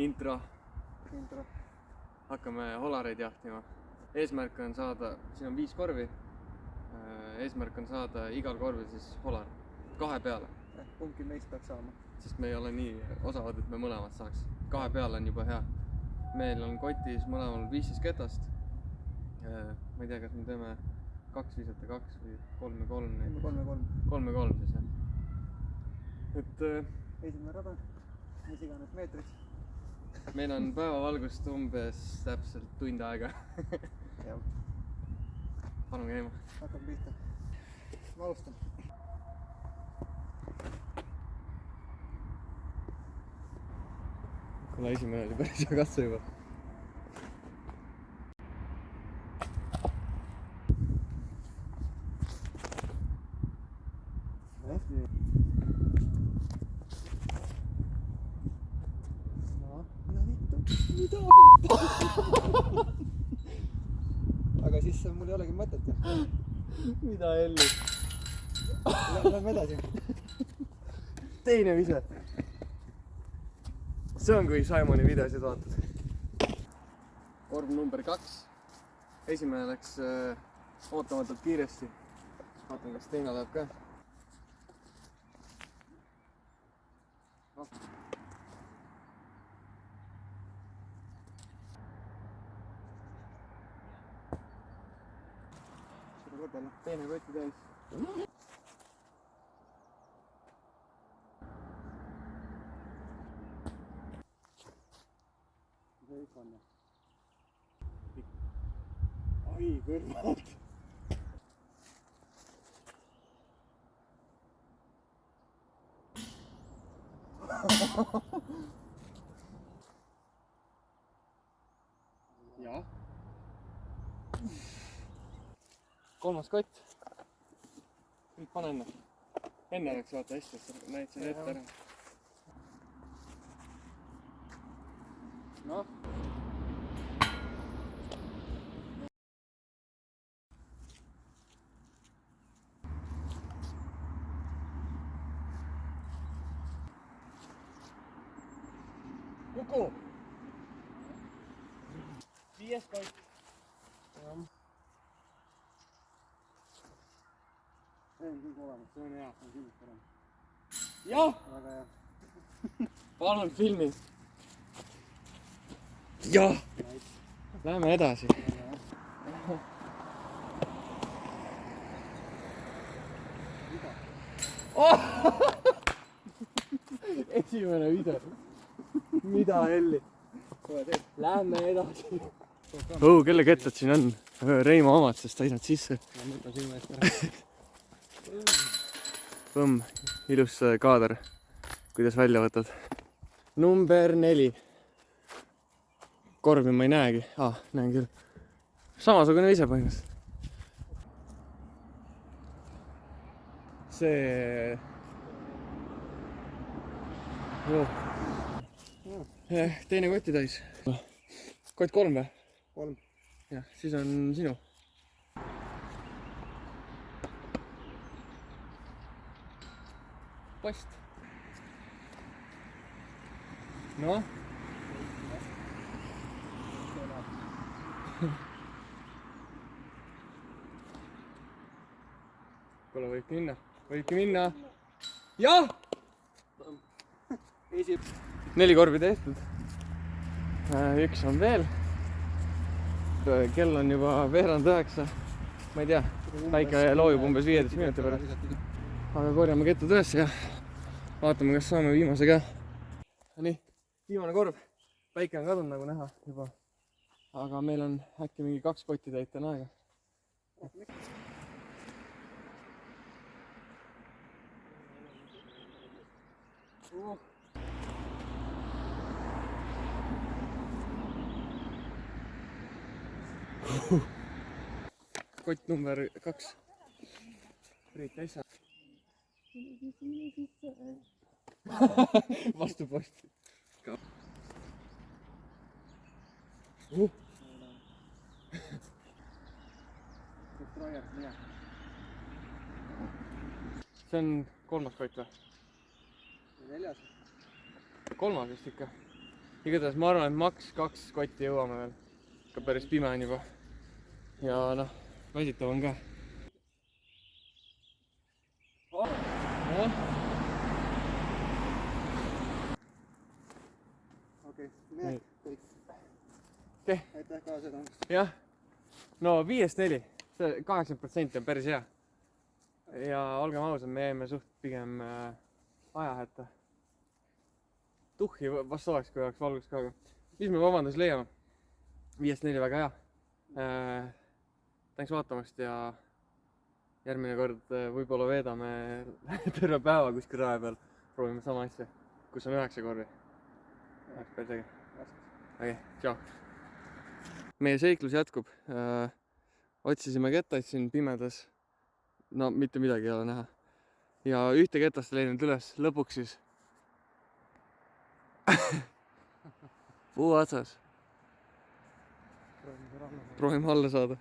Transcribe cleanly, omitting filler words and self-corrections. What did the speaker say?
Intro. Hakkame holareid jahtima. Eesmärk on saada, siin on 5 korvi. Eesmärk on saada igal korvil siis holar 2 peale. Kumbki meist peaks saama. Sest me ei ole nii osavad, et me mõlemad saaks. 2 peale on juba hea. Meil on kotis mõlemal 15 ketast. Ma ei tea, kas me teeme 2 visata 2 või 3-3. 3-3 siis jah. Et esimene rada, mis iganes meetris. Meil on päevavalgust umbes täpselt tund aega. Palun käima. Hakkab pihta. Ma alustan. Kuna esimene oli päris hea katse juba. Aga siis mul ei olegi mõtet ju. Mida Elli? Lähme edasi. Teine vise. See on, kui Simoni videosid vaatad. Korv number 2. Esimene läks ootamatult kiiresti. Vaatan, kas teine läheb ka. Teine kotti täis. Ai, kõrvalt. Ja. Kolmas kott. Nüüd pane enne. Enne oleks vaata hästi, et sa näid selle ette ära. Noh. Kuku! 5. kott. See on küll olemas. See on hea. See on küll parem. Jah! Väga hea. Palun filmi. Jah! Läheme edasi. Oh! Esimene video. Mida Elli? Lähme edasi. Kelle kettad siin on? Reimo omad, sest ta ei saanud sisse. Ma mõtlen sinu eest ära. Põmm, ilus kaader, kuidas välja võtad. Number 4. Korvi ma ei näegi. Näen küll. Samasugune ise põhimõtteliselt. See... Teine kotti täis. Kott 3 või? 3. Jah, siis on sinu. Post. Noh. Kuule, võibki minna. Võibki minna. Jah! 4 korvi tehtud. 1 on veel. Kell on juba veerand 9. Ma ei tea, päike loojub umbes 15 minuti pärast. Aga korjame kettad üles ja vaatame, kas saame viimase ka. Nii, viimane korv. Päike on kadunud nagu näha juba. Aga meil on äkki mingi 2 kotti täita on aega. Kott number 2. Priit äissa. Vastu posti. See on 3. kott või? 4. 3 vist ikka. igatahes ma arvan, et maks 2 kotti jõuame veel. Ikka päris pime on juba. Ja noh, väsitav on ka. Okei, need kõik. Okei. Aitäh kaasa tõmbast. Jah, no 5-4, see 80% on päris hea. Ja olgem ausad, me jäime suht pigem aja hätta. Tuhhi vast oleks, kui oleks valgust ka, aga mis me vabandus leiame? 5-4 väga hea. Tänks vaatamast ja järgmine kord võib-olla veedame terve päeva kuskil rae peal. Proovime sama asja, kus on 9 korvi. Oleks päris äge. Okei, tšau. Meie seiklus jätkub. Otsisime kettaid siin pimedas. No mitte midagi ei ole näha. Ja ühte ketast ei leidnud üles. Lõpuks siis puu otsas. Proovime alla saada.